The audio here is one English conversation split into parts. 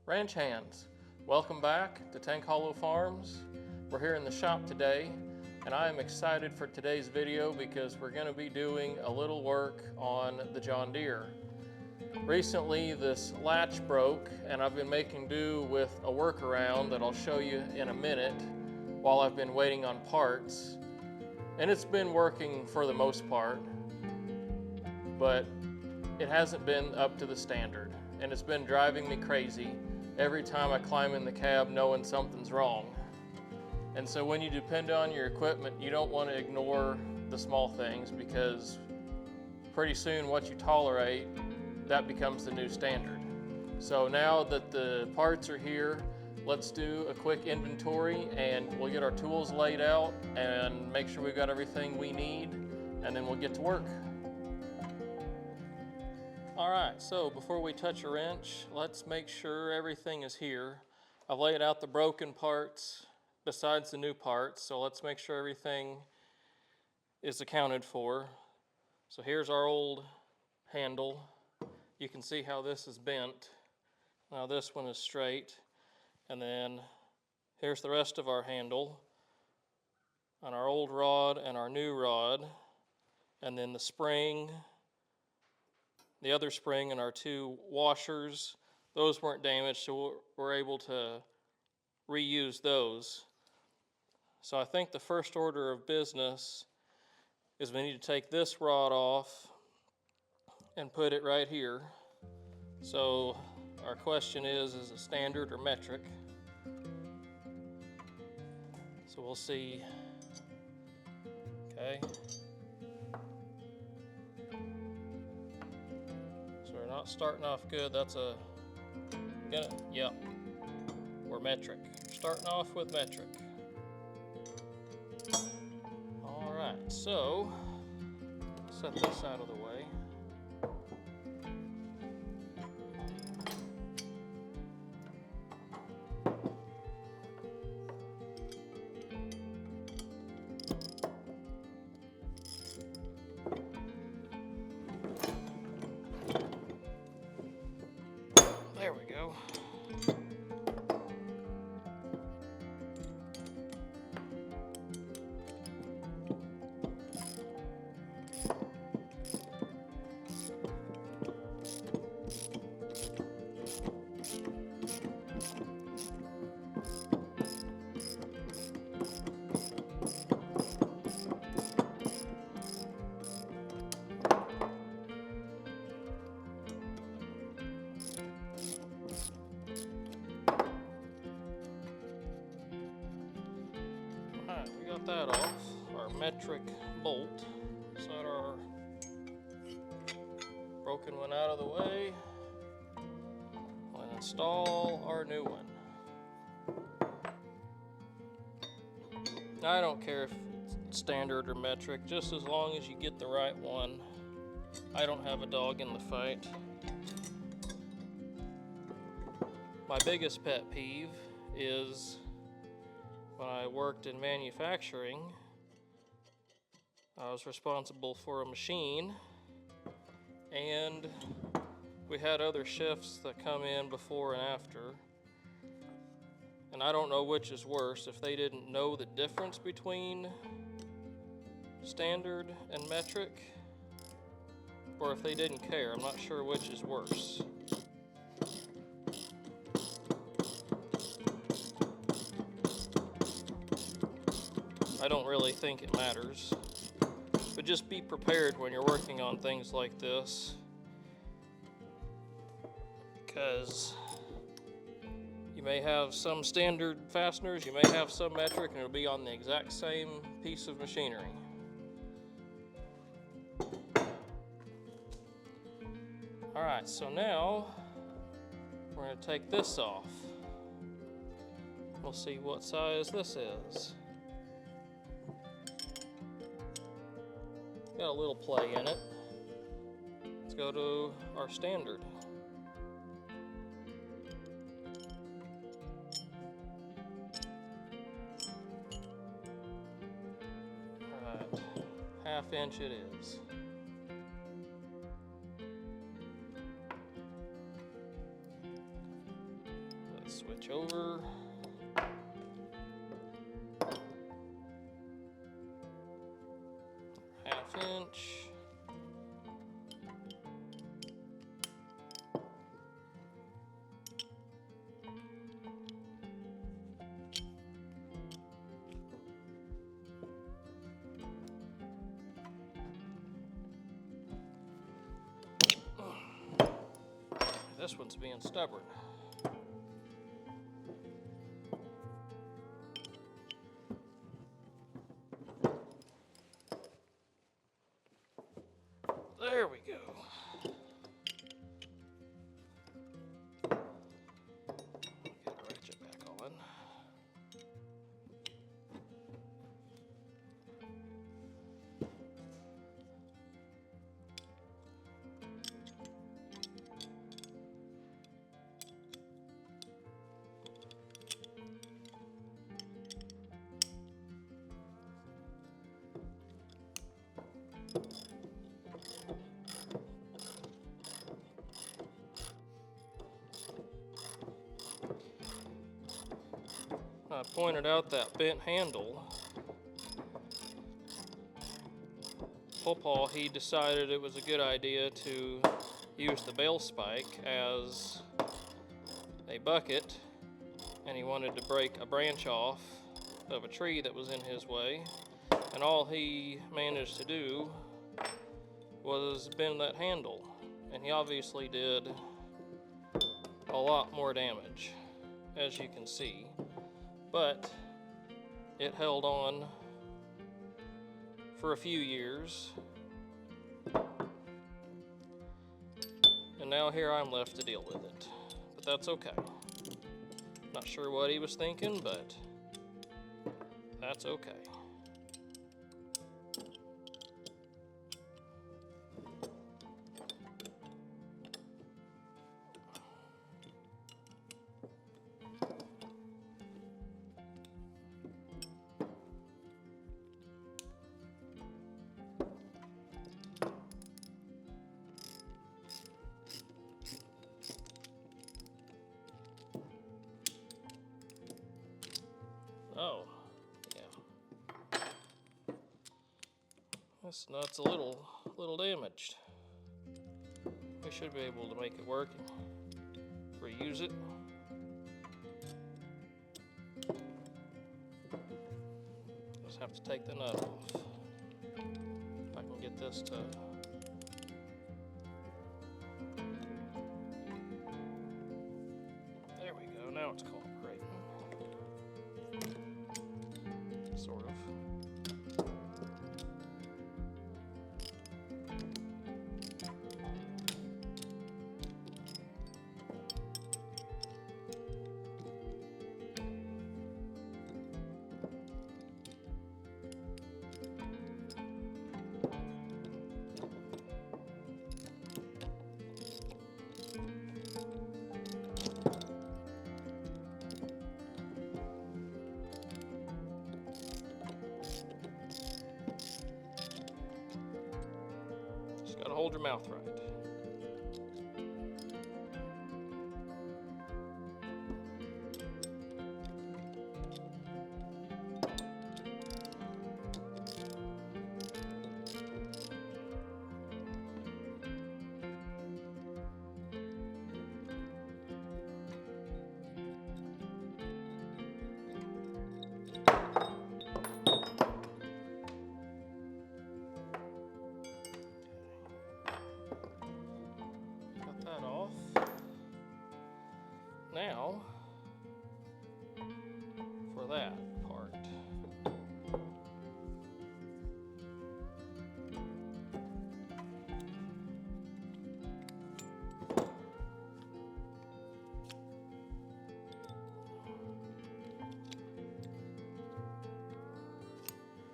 Ranch hands, welcome back to Tank Hollow Farms. We're here in the shop today and I am excited for today's video because we're going to be doing a little work on the John Deere. Recently this latch broke and I've been making do with a workaround that I'll show you in a minute while I've been waiting on parts. And it's been working for the most part, but it hasn't been up to the standard and it's been driving me crazy every time I climb in the cab knowing something's wrong. And so when you depend on your equipment, you don't want to ignore the small things because pretty soon what you tolerate, that becomes the new standard. So now that the parts are here, let's do a quick inventory and we'll get our tools laid out and make sure we've got everything we need, and then we'll get to work. All right, so before we touch a wrench, let's make sure everything is here. I've laid out the broken parts besides the new parts, so let's make sure everything is accounted for. So here's our old handle. You can see how this is bent. Now this one is straight. And then here's the rest of our handle on our old rod and our new rod. And then the spring, the other spring and our two washers, those weren't damaged, so we're able to reuse those. So I think the first order of business is we need to take this rod off and put it right here. So our question is it standard or metric? So we'll see. Okay. We're not starting off good. That's a, yep, we're metric. Starting off with metric. All right, so set this out of the way. There we go. We got that off. Our metric bolt. Set our broken one out of the way. We'll install our new one. I don't care if it's standard or metric, just as long as you get the right one. I don't have a dog in the fight. My biggest pet peeve is when I worked in manufacturing, I was responsible for a machine, and we had other shifts that come in before and after, and I don't know which is worse, if they didn't know the difference between standard and metric, or if they didn't care. I'm not sure which is worse. I don't really think it matters, but just be prepared when you're working on things like this, because you may have some standard fasteners, you may have some metric, and it'll be on the exact same piece of machinery. Alright, so now we're going to take this off. We'll see what size this is. Got a little play in it. Let's go to our standard. Alright, 1/2 inch it is. Let's switch over. Half-inch. This one's being stubborn. There we go. Get a ratchet back on. I pointed out that bent handle. Pawpaw, he decided it was a good idea to use the bale spike as a bucket, and he wanted to break a branch off of a tree that was in his way, and all he managed to do was bend that handle, and he obviously did a lot more damage, as you can see. But it held on for a few years, and now here I'm left to deal with it. But that's okay. Not sure what he was thinking, but that's okay. Oh, yeah. This nut's a little damaged. We should be able to make it work and reuse it. Just have to take the nut off. If I can get this to... There we go, now it's cooperating. Sort of. Gotta hold your mouth right. Now, for that part.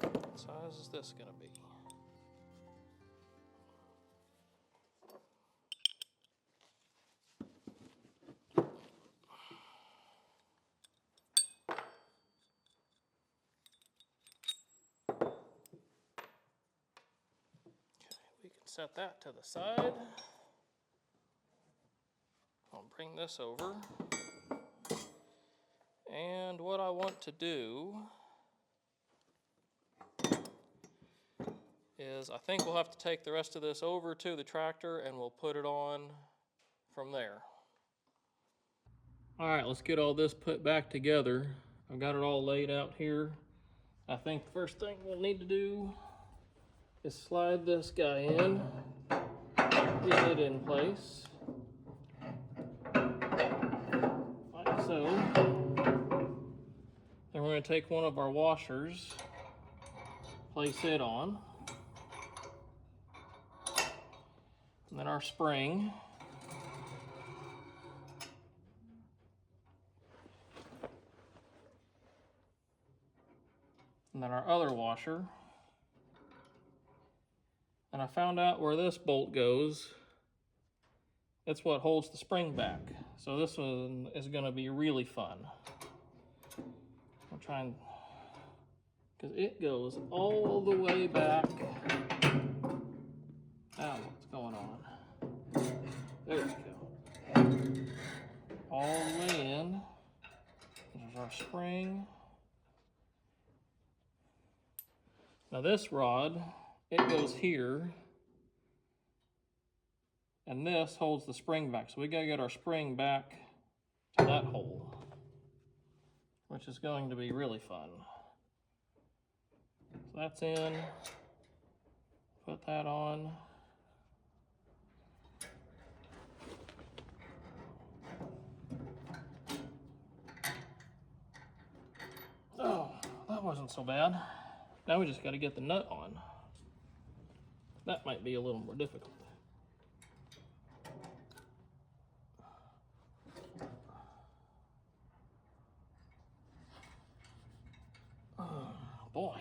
What size is this going to be? Set that to the side. I'll bring this over. And what I want to do is I think we'll have to take the rest of this over to the tractor and we'll put it on from there. All right, let's get all this put back together. I've got it all laid out here. I think the first thing we'll need to do is slide this guy in, get it in place, like so. Then we're going to take one of our washers, place it on, and then our spring. And then our other washer. And I found out where this bolt goes. It's what holds the spring back. So this one is going to be really fun. I'm trying, because it goes all the way back. Now what's going on? There we go. All the way in. There's our spring. Now this rod, it goes here, and this holds the spring back. So we gotta get our spring back to that hole, which is going to be really fun. So that's in, put that on. Oh, that wasn't so bad. Now we just got to get the nut on. That might be a little more difficult. Oh, boy.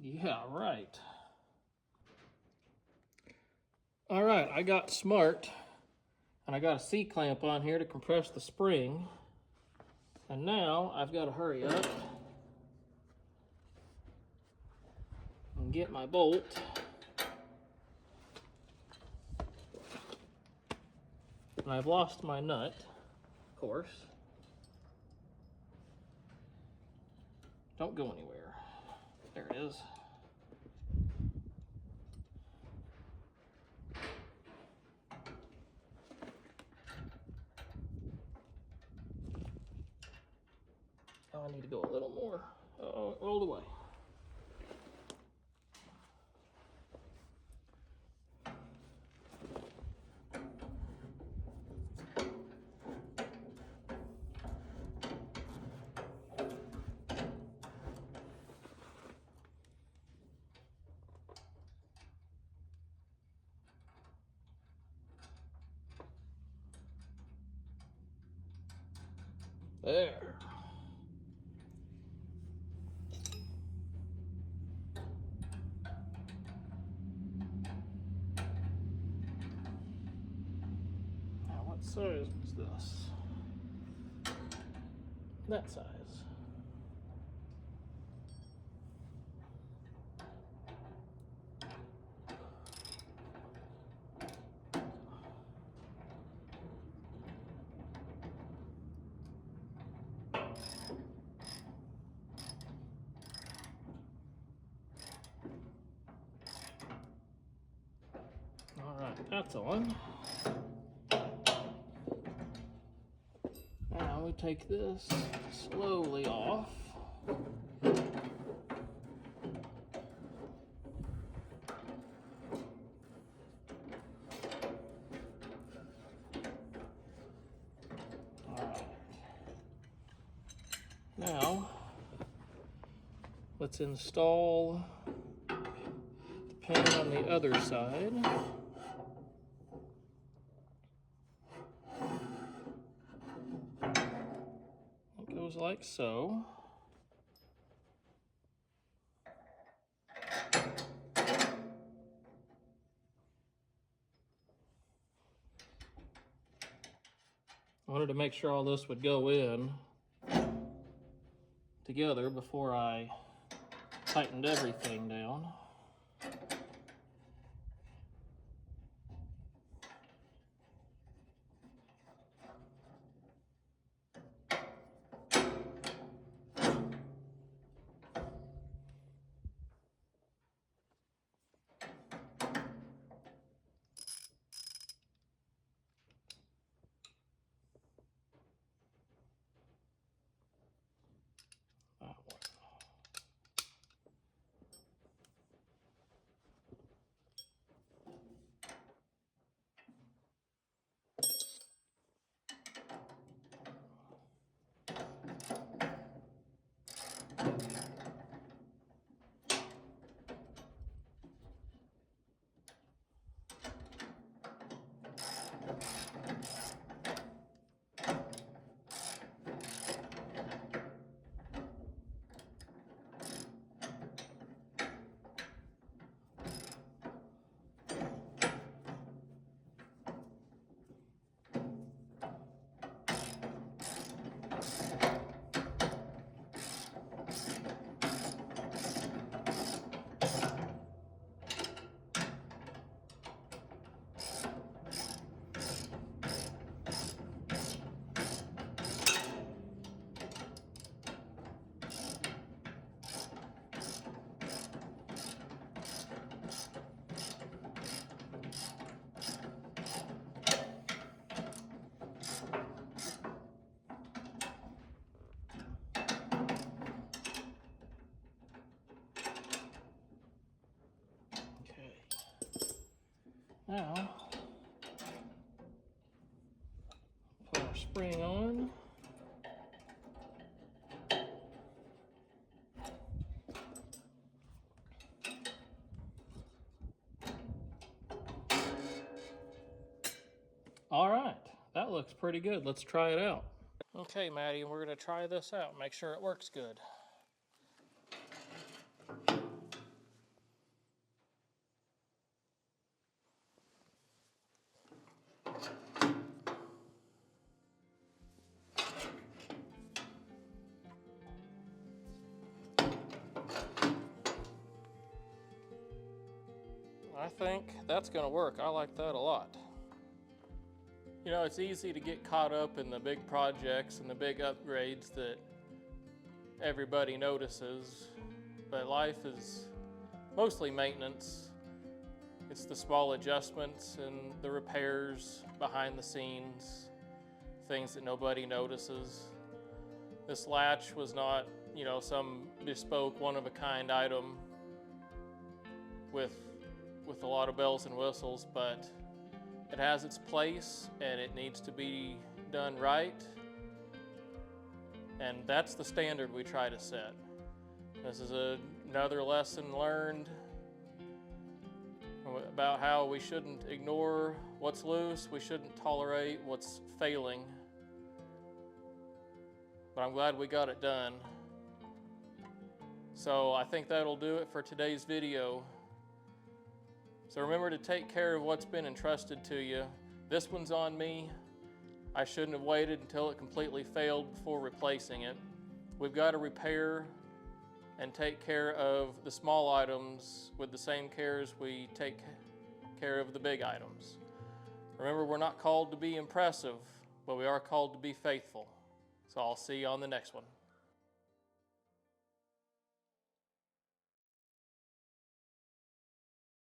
Yeah, right. All right, I got smart, and I got a C-clamp on here to compress the spring. And now I've got to hurry up and get my bolt. And I've lost my nut, of course. Don't go anywhere. There it is. Oh, I need to go a little more. Oh, it rolled away. There. Now, what size was this? That size. All right, that's on. Now we take this slowly off. All right. Now, let's install the pin on the other side. It goes like so. I wanted to make sure all this would go in. together before I tightened everything down. Now, put our spring on. All right, that looks pretty good. Let's try it out. Okay, Maddie, we're going to try this out, make sure it works good. I think that's going to work. I like that a lot. You know, it's easy to get caught up in the big projects and the big upgrades that everybody notices, but life is mostly maintenance. It's the small adjustments and the repairs behind the scenes, things that nobody notices. This latch was not, you know, some bespoke, one-of-a-kind item with a lot of bells and whistles, but it has its place and it needs to be done right. And that's the standard we try to set. This is another lesson learned about how we shouldn't ignore what's loose, we shouldn't tolerate what's failing. But I'm glad we got it done. So I think that'll do it for today's video. So remember to take care of what's been entrusted to you. This one's on me. I shouldn't have waited until it completely failed before replacing it. We've got to repair and take care of the small items with the same care as we take care of the big items. Remember, we're not called to be impressive, but we are called to be faithful. So I'll see you on the next one.